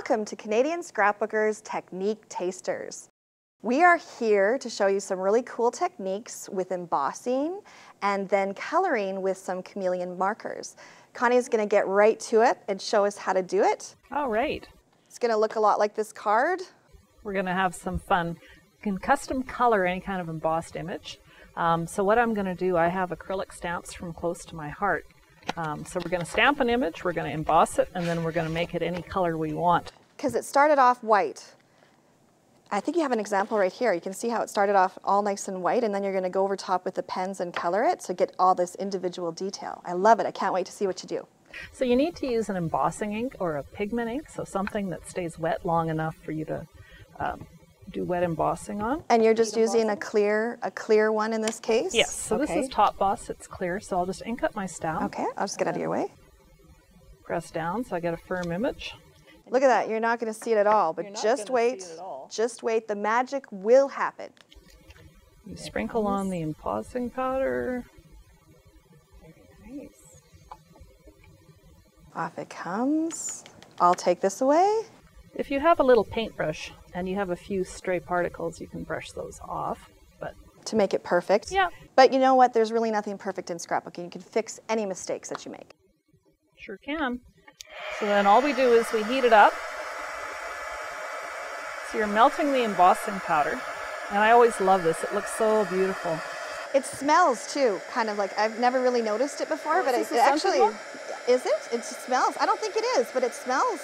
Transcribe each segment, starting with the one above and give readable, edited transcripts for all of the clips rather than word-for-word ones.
Welcome to Canadian Scrapbookers Technique Tasters. We are here to show you some really cool techniques with embossing and then coloring with some chameleon markers. Connie is going to get right to it and show us how to do it. All right. It's going to look a lot like this card. We're going to have some fun. You can custom color any kind of embossed image. So what I'm going to do, I have acrylic stamps from Close to My Heart. So we're going to stamp an image, we're going to emboss it, and then we're going to make it any color we want. Because it started off white. I think you have an example right here. You can see how it started off all nice and white, and then you're going to go over top with the pens and color it to get all this individual detail. I love it. I can't wait to see what you do. So you need to use an embossing ink or a pigment ink, so something that stays wet long enough for you to do wet embossing on. And you're just using a clear one in this case? Yes, so okay. This is Top Boss, it's clear, so I'll just ink up my stamp. Okay, I'll just get out of your way. Press down so I get a firm image. Look at that, you're not going to see it at all, but just wait, just wait, the magic will happen. You sprinkle on the embossing powder. Very nice. Off it comes. I'll take this away. If you have a little paintbrush and you have a few stray particles, you can brush those off. But to make it perfect. Yeah. But you know what? There's really nothing perfect in scrapbooking. You can fix any mistakes that you make. Sure can. So then all we do is we heat it up. So you're melting the embossing powder. And I always love this. It looks so beautiful. It smells too, kind of like, I've never really noticed it before, but it actually, is it? It smells. I don't think it is, but it smells.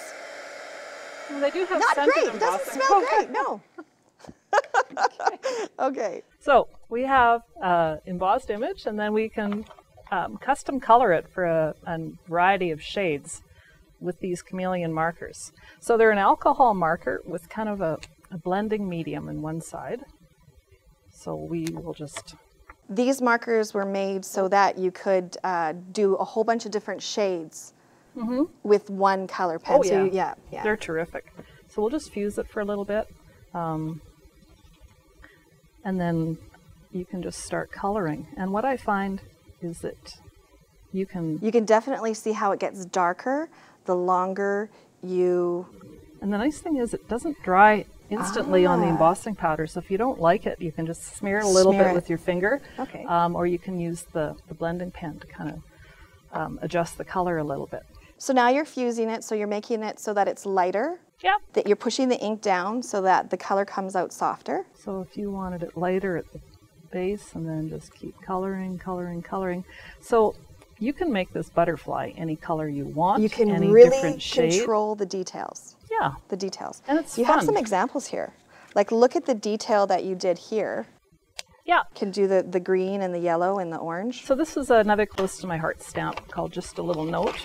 Well, they do have not scented great. It doesn't smell great. No. Okay. So we have embossed image, and then we can custom color it for a variety of shades with these chameleon markers. So they're an alcohol marker with kind of a blending medium in one side. So we will just... These markers were made so that you could do a whole bunch of different shades. Mm-hmm. With one color pen. Oh, yeah. So yeah. They're terrific. So we'll just fuse it for a little bit. And then you can just start coloring. And what I find is that you can definitely see how it gets darker the longer you... And the nice thing is it doesn't dry instantly on the embossing powder. So if you don't like it, you can just smear it a little bit with your finger. Okay. Or you can use the blending pen to kind of adjust the color a little bit. So now you're fusing it, so you're making it so that it's lighter. Yeah. That you're pushing the ink down so that the color comes out softer. So if you wanted it lighter at the base, and then just keep coloring, coloring, coloring. So you can make this butterfly any color you want. You can any really different shade. Control the details. Yeah. The details. And it's You fun. have some examples here. Like look at the detail that you did here. Yeah. Can do the green and the yellow and the orange. So this is another Close to My Heart stamp called Just a Little Note.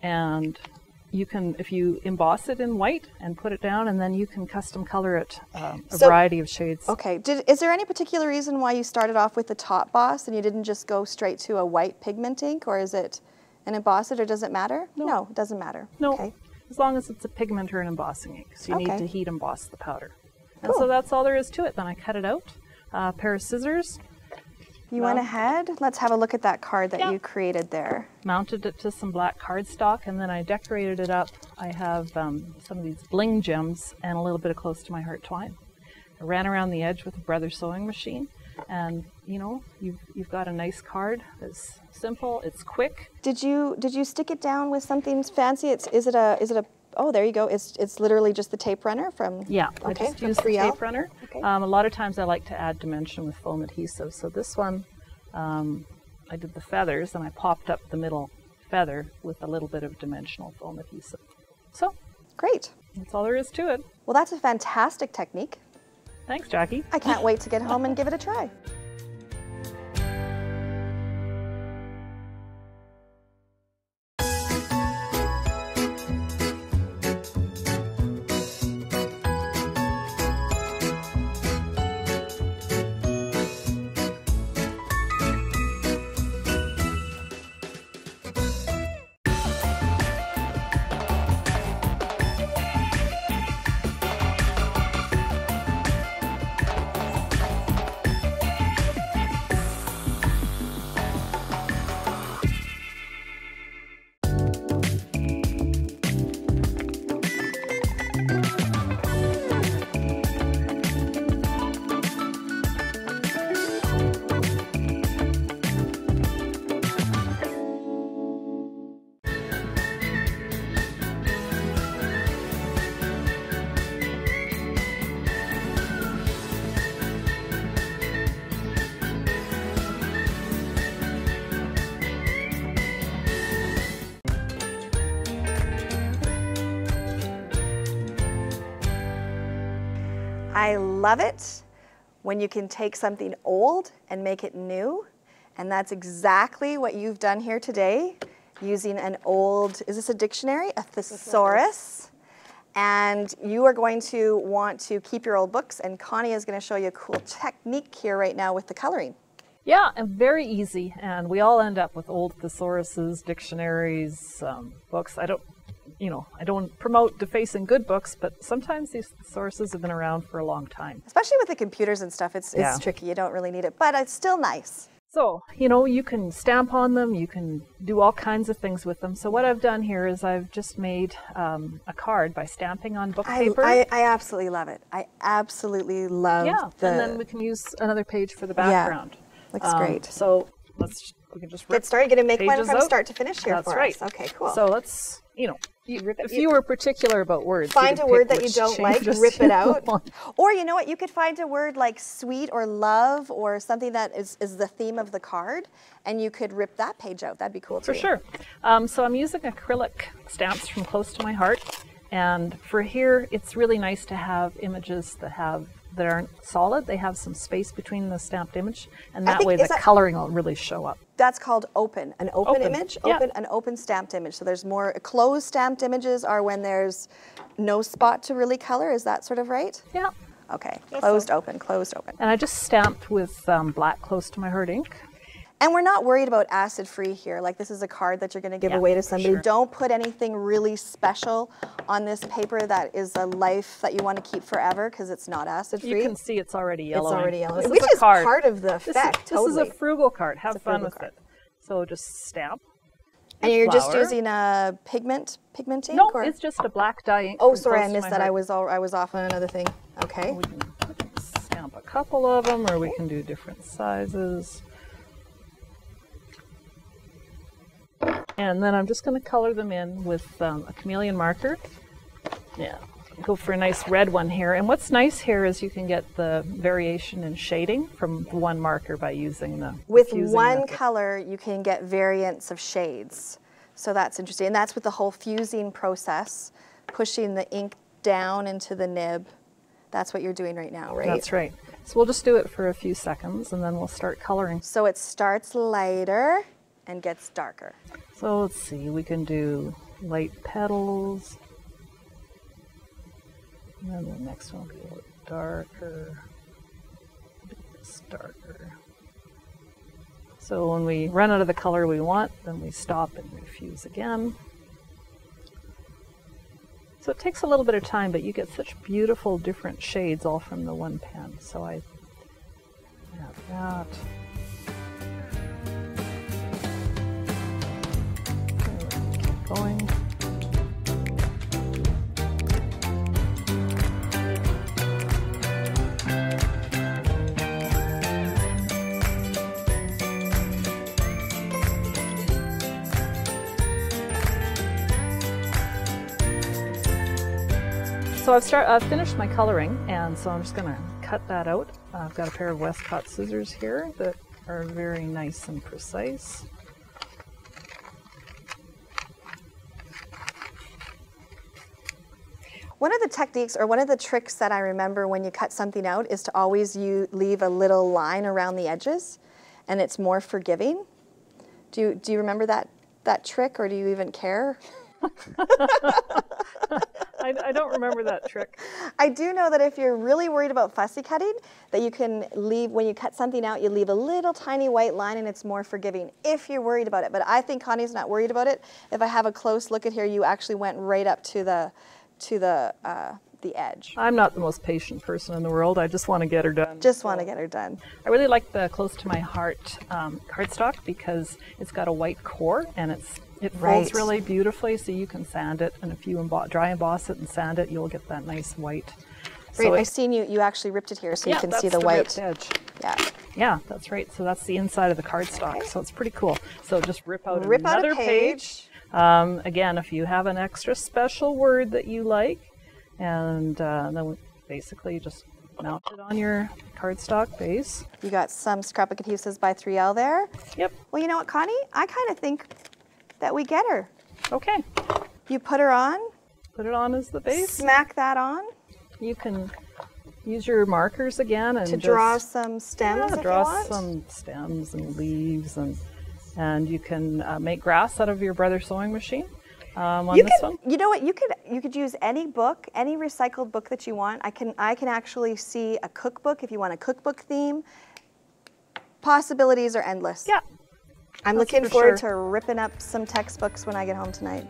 And you can, if you emboss it in white and put it down, and then you can custom color it a variety of shades. Okay. Is there any particular reason why you started off with the Top Boss and you didn't just go straight to a white pigment ink, or is it an emboss it, or does it matter? No, it doesn't matter. No, okay. As long as it's a pigment or an embossing ink. So you need to heat emboss the powder. And Cool. so that's all there is to it. Then I cut it out, a pair of scissors. You went ahead. Let's have a look at that card that you created there. Mounted it to some black cardstock, and then I decorated it up. I have some of these bling gems and a little bit of Close to My Heart twine. I ran around the edge with a Brother sewing machine, and you know, you've got a nice card. It's simple, it's quick. Did you stick it down with something fancy? Is it a oh, there you go. It's literally just the tape runner from... Yeah, I okay, just use the tape runner. Okay. A lot of times I like to add dimension with foam adhesive. So this one, I did the feathers, and I popped up the middle feather with a little bit of dimensional foam adhesive. So, great. That's all there is to it. Well, that's a fantastic technique. Thanks, Jackie. I can't wait to get home and give it a try. I love it when you can take something old and make it new. And that's exactly what you've done here today, using an old, is this a dictionary? A thesaurus. And you are going to want to keep your old books, and Connie is going to show you a cool technique here right now with the coloring. Yeah, and very easy. And we all end up with old thesauruses, dictionaries, books. I don't promote defacing good books, but sometimes these thesauruses have been around for a long time. Especially with the computers and stuff, it's tricky. You don't really need it, but it's still nice. So, you can stamp on them, you can do all kinds of things with them. So what I've done here is I've just made a card by stamping on book paper. I absolutely love it. I absolutely love and then we can use another page for the background. Yeah, looks great. So we can just get started. You're going to make one from out. Start to finish here for us. Okay, cool. So let's, if you were particular about words, find a word that you don't like, rip it out. Or you know what, you could find a word like sweet or love or something that is the theme of the card, and you could rip that page out. That'd be cool too. For sure. So I'm using acrylic stamps from Close to My Heart, and for here it's really nice to have images that aren't solid. They have some space between the stamped image, and that way the coloring will really show up. That's called open. An open image, an open stamped image. So there's more closed stamped images are when there's no spot to really color. Is that sort of right? Yeah. Okay. Closed, open, closed, open. And I just stamped with black Close to My Heart ink. And we're not worried about acid-free here. Like, this is a card that you're going to give away to somebody. Sure. Don't put anything really special on this paper that is a life that you want to keep forever, because it's not acid-free. You can see it's already yellow. It's already yellow, which is part of the effect. This is a frugal card. Have fun with it. So just stamp. And you're just using a pigment ink? No, or? it's just a black dye ink. Oh, sorry, I missed that. I was off on another thing. Okay. We can stamp a couple of them, or we can do different sizes. And then I'm just going to color them in with a chameleon marker. Yeah, go for a nice red one here. And what's nice here is you can get the variation in shading from one marker by using the With one color, you can get variants of shades. So that's interesting. And that's with the whole fusing process, pushing the ink down into the nib. That's what you're doing right now, right? That's right. So we'll just do it for a few seconds, and then we'll start coloring. So it starts lighter and gets darker. So let's see, we can do light petals. And then the next one will be a little darker. It's darker. So when we run out of the color we want, then we stop and refuse again. So it takes a little bit of time, but you get such beautiful different shades all from the one pen. So I have that. Going. So I've finished my coloring, and so I'm just going to cut that out. I've got a pair of Westcott scissors here that are very nice and precise. One of the techniques, or one of the tricks that I remember when you cut something out, is to always leave a little line around the edges, and it's more forgiving. Do you remember that trick, or do you even care? I don't remember that trick. I do know that if you're really worried about fussy cutting, that you can leave, when you cut something out, you leave a little tiny white line, and it's more forgiving if you're worried about it. But I think Connie's not worried about it. If I have a close look at here, you actually went right up to the edge. I'm not the most patient person in the world. I just want to get her done. Just want to get her done. I really like the Close to My Heart cardstock because it's got a white core, and it folds really beautifully, so you can sand it, and if you dry emboss it and sand it, you'll get that nice white. Great, so I've seen you actually ripped it here, so you can see the white edge. Yeah. Yeah, that's right. So that's the inside of the cardstock. So it's pretty cool. So just rip out another page. Again, if you have an extra special word that you like, and then basically just mount it on your cardstock base. You got some scrapbook adhesives by 3L there. Yep. Well, you know what, Connie? I kind of think that we get her. Okay. You put her on. Put it on as the base. Smack that on. You can use your markers again and to draw some stems, if draw you want. some stems and leaves, and you can make grass out of your Brother sewing machine on this one. You know what? You could use any book, any recycled book that you want. I can actually see a cookbook if you want a cookbook theme. Possibilities are endless. Yeah. I'm looking forward to ripping up some textbooks when I get home tonight.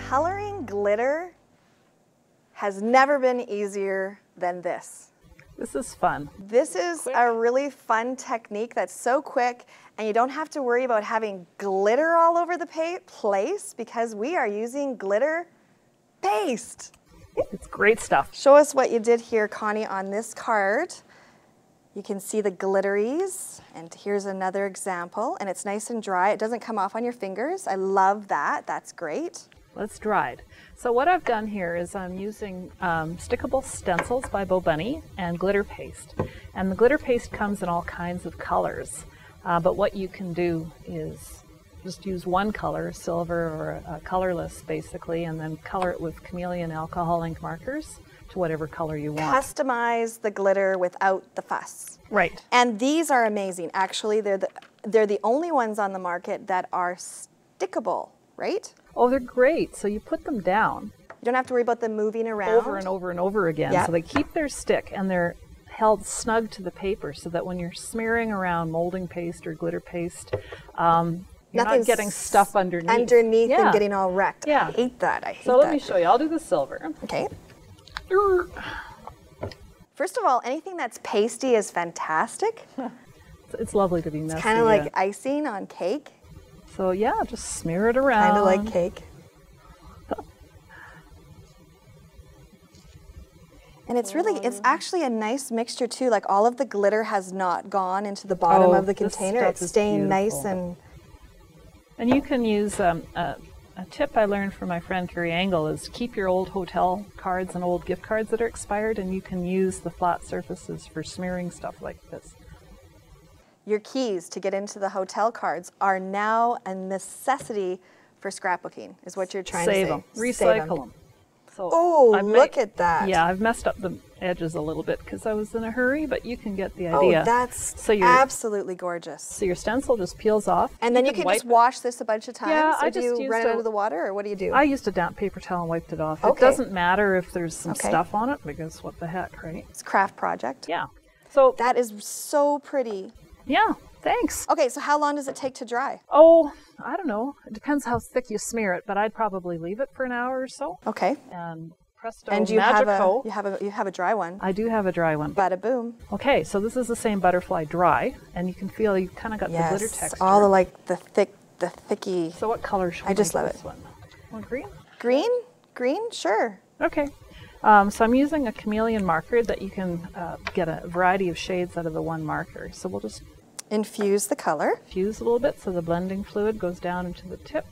Coloring glitter has never been easier than this. This is fun. This is a really fun technique that's so quick, and you don't have to worry about having glitter all over the place because we are using glitter paste. It's great stuff. Show us what you did here, Connie, on this card. You can see the glitteries, and here's another example, and it's nice and dry. It doesn't come off on your fingers. I love that. That's great. Let's dried. So what I've done here is I'm using stickable stencils by Bo Bunny and glitter paste. And the glitter paste comes in all kinds of colors. But what you can do is just use one color, silver or colorless basically, and then color it with chameleon alcohol ink markers to whatever color you want. Customize the glitter without the fuss. Right. And these are amazing. Actually, they're the only ones on the market that are stickable, right? Oh, they're great. So you put them down. You don't have to worry about them moving around. Over and over and over again. Yep. So they keep their stick and they're held snug to the paper so that when you're smearing around molding paste or glitter paste, you're not getting stuff underneath. And getting all wrecked. Yeah. I hate that. I hate that. So let me show you. I'll do the silver. Okay. First of all, anything that's pasty is fantastic. It's lovely to be messy. It's kind of like icing on cake. So yeah, just smear it around. Kind of like cake. And it's actually a nice mixture too. Like all of the glitter has not gone into the bottom of the container. It's staying nice and... And you can use, a tip I learned from my friend Carrie Angle is keep your old hotel cards and old gift cards that are expired, and you can use the flat surfaces for smearing stuff like this. Your keys to get into the hotel cards are now a necessity for scrapbooking, is what you're trying to say. Save them. Recycle them. So look at that. Yeah, I've messed up the edges a little bit because I was in a hurry, but you can get the idea. Oh, that's absolutely gorgeous. So your stencil just peels off. And then you can just wash this a bunch of times? Yeah, or do you run it out of the water, or what do you do? I used a damp paper towel and wiped it off. Okay. It doesn't matter if there's some stuff on it because what the heck, right? It's a craft project. Yeah. So that is so pretty. Yeah, thanks. Okay, so how long does it take to dry? Oh, I don't know. It depends how thick you smear it, but I'd probably leave it for an hour or so. Okay. And presto, and you magico. You have a dry one. I do have a dry one. Bada boom. Okay, so this is the same butterfly dry, and you can feel you kind of got the glitter texture. All the the thicky. So what color should we I just love this it. One? Want green? Green? Green? Sure. Okay. So I'm using a chameleon marker that you can get a variety of shades out of the one marker. So we'll just infuse the color. Infuse a little bit so the blending fluid goes down into the tip.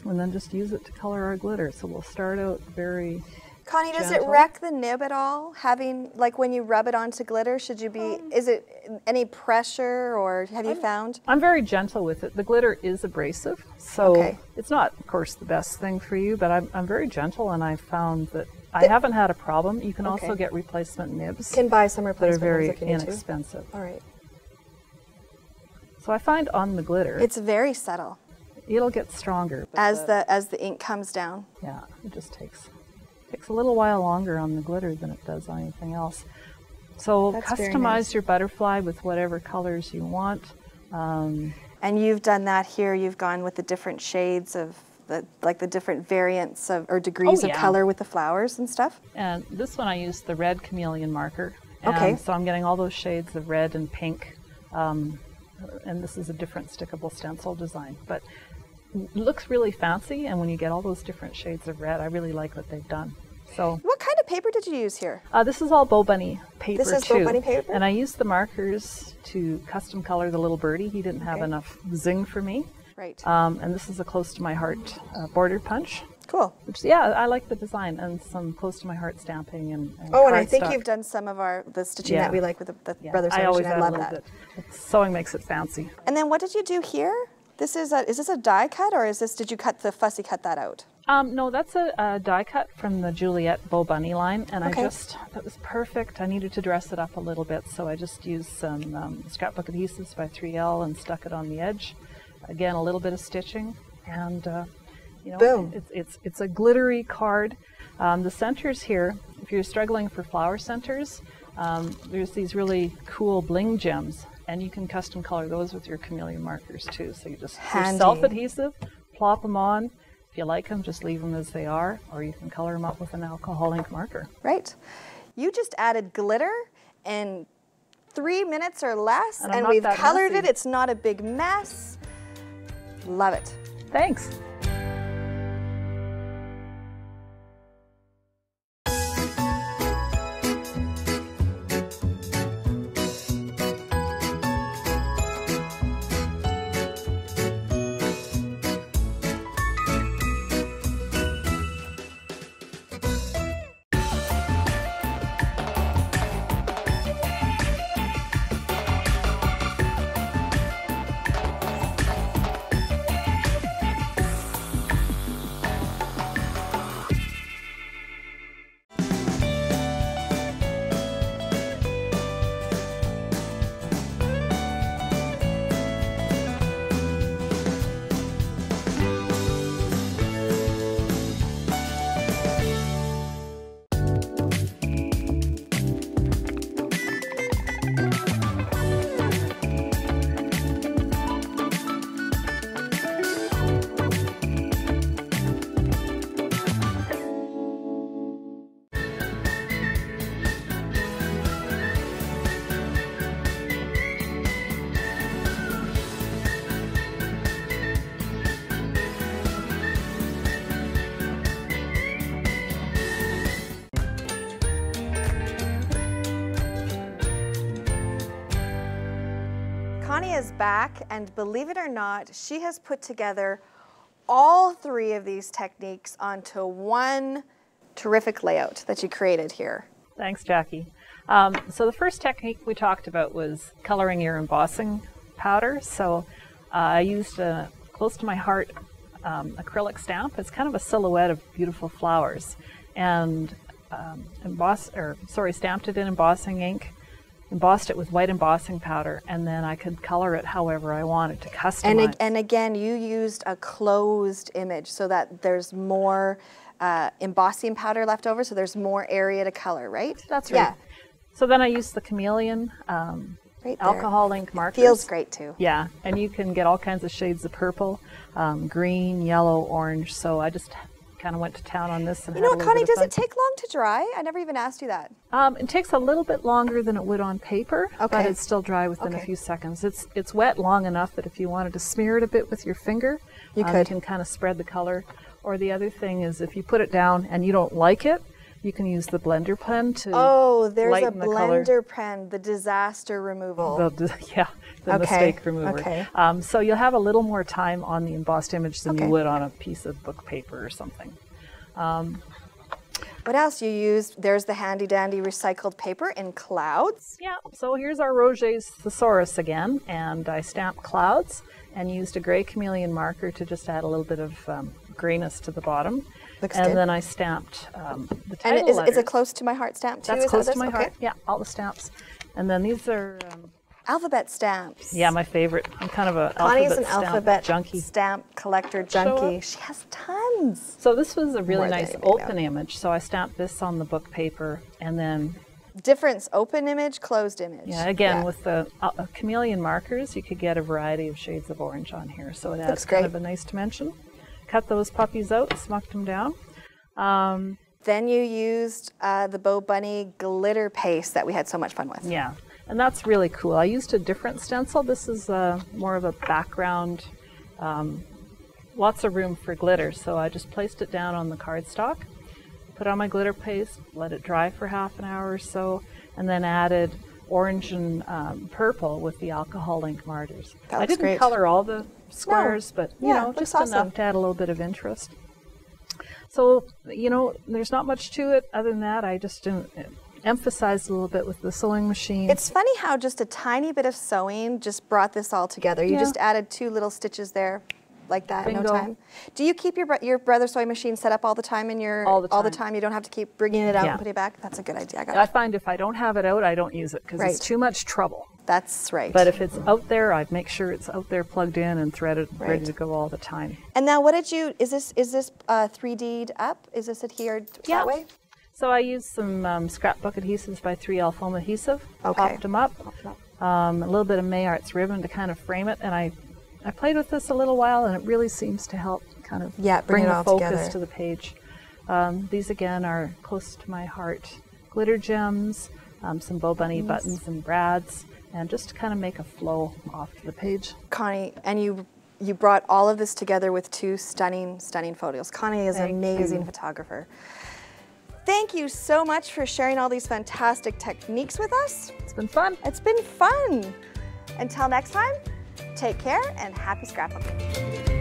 And then just use it to color our glitter. So we'll start out very Connie, does it gentle. wreck the nib at all? Having, like when you rub it onto glitter, should you be, is it any pressure or have you found? I'm very gentle with it. The glitter is abrasive, so Okay. it's not, of course, the best thing for you, but I'm very gentle, and I've found that I haven't had a problem. You can also get replacement nibs Can buy some that are replacement very nibs if you need to. inexpensive. All right. So I find on the glitter, It's very subtle it'll get stronger. But as the ink comes down. yeah, it just takes a little while longer on the glitter than it does on anything else. So That's very customize nice. your butterfly with whatever colors you want. And you've done that here. You've gone with the different shades of the different variants of or degrees of yeah. color with the flowers and stuff. And this one I used the red chameleon marker. And Okay. so I'm getting all those shades of red and pink. And this is a different stickable stencil design. But it looks really fancy, and when you get all those different shades of red, I really like what they've done. So What kind of paper did you use here? this is all Bow Bunny paper This is too. Bow Bunny paper? And I used the markers to custom color the little birdie. He didn't have Okay. enough zing for me. Right. And this is a close to my heart border punch. Cool. Which, yeah, I like the design, and some close to my heart stamping and Oh, and I think cardstock. you've done some of the stitching Yeah. that we like with the Yeah, Brothers I Sewing always Machine. add I a love little that. bit. Sewing makes it fancy. And then what did you do here? Is this a die cut, or did you fussy cut that out? No, that's a die cut from the Juliet Bow Bunny line, and Okay. that was perfect. I needed to dress it up a little bit, so I just used some scrapbook adhesives by 3L and stuck it on the edge. Again, a little bit of stitching, and Boom. It's a glittery card. The centers here, if you're struggling for flower centers, there's these really cool bling gems, and you can custom color those with your chameleon markers too. So they're Handy. self-adhesive, plop them on. If you like them, just leave them as they are, or you can color them up with an alcohol ink marker. Right. You just added glitter in 3 minutes or less, And I'm and not we've that colored messy. it. It's not a big mess. Love it. Thanks. Connie is back, and believe it or not, she has put together all 3 of these techniques onto one terrific layout that you created here. Thanks, Jackie. So the first technique we talked about was coloring your embossing powder. So I used a close to my heart acrylic stamp. It's kind of a silhouette of beautiful flowers, and stamped it in embossing ink, embossed it with white embossing powder, and then I could color it however I wanted to customize. And again, you used a closed image so that there's more embossing powder left over, so there's more area to color, right? That's right. Yeah. So then I used the chameleon Right there. alcohol ink markers. Feels great too. Yeah, and you can get all kinds of shades of purple, green, yellow, orange. So I just kind of went to town on this. And You know had a what, little Connie, bit of does it fun. take long to dry? I never even asked you that. It takes a little bit longer than it would on paper, but Okay. it's still dry within a Okay. few seconds. It's wet long enough that if you wanted to smear it a bit with your finger, You you could. can kind of spread the color. Or the other thing is if you put it down and you don't like it, you can use the blender pen to Oh, there's a lighten the color. blender pen, the disaster removal. Yeah, the Okay, mistake remover. okay. So you'll have a little more time on the embossed image than Okay. you would on a piece of book paper or something. What else you used? There's the handy dandy recycled paper in clouds. Yeah, so here's our Roget's thesaurus again, and I stamped clouds and used a gray chameleon marker to just add a little bit of grayness to the bottom. Looks and good. then I stamped the title And is letters. it close to my heart stamp too? That's Is close that to my this? heart. Okay. Yeah, all the stamps. And then these are, Alphabet stamps. yeah, my favorite. I'm kind of a Connie's an stamp alphabet junkie. stamp collector Show junkie. up. She has tons. So this was a really More than nice anybody open image. So I stamped this on the book paper, and then Difference, open image, closed image. yeah, again with the chameleon markers, you could get a variety of shades of orange on here. So it adds Looks kind great. of a nice dimension. Cut those puppies out, smucked them down. Then you used the Bo Bunny glitter paste that we had so much fun with. Yeah, and that's really cool. I used a different stencil. This is more of a background, lots of room for glitter. So I just placed it down on the cardstock, put on my glitter paste, let it dry for half an hour or so, and then added orange and purple with the alcohol ink markers. That I looks didn't great. color all the squares, but you Yeah, know, looks just awesome. enough to add a little bit of interest. So, you know, there's not much to it other than that. I just emphasized a little bit with the sewing machine. It's funny how just a tiny bit of sewing just brought this all together. You Yeah. just added 2 little stitches there like that in no Bingo. time. Do you keep your brother's sewing machine set up all the time in your All the time. You don't have to keep bringing it out Yeah. and putting it back? That's a good idea. I find if I don't have it out, I don't use it because Right. it's too much trouble. That's right. But if it's out there, I make sure it's out there plugged in and threaded, ready Right. to go all the time. And now, what did you? Is this 3D'd up? Is this adhered that way? So I used some scrapbook adhesives by 3L foam adhesive, Okay. popped them up, a little bit of Mayart's ribbon to kind of frame it, and I played with this a little while, and it really seems to help kind of Yeah, bring it the all focus together. to the page. These again are close to my heart. Glitter gems, some Bo Bunny buttons and brads, and just to kind of make a flow off to the page. Connie, and you brought all of this together with 2 stunning photos. Connie is an Thank amazing you. photographer. Thank you so much for sharing all these fantastic techniques with us. It's been fun. It's been fun. Until next time, take care and happy scrapbooking.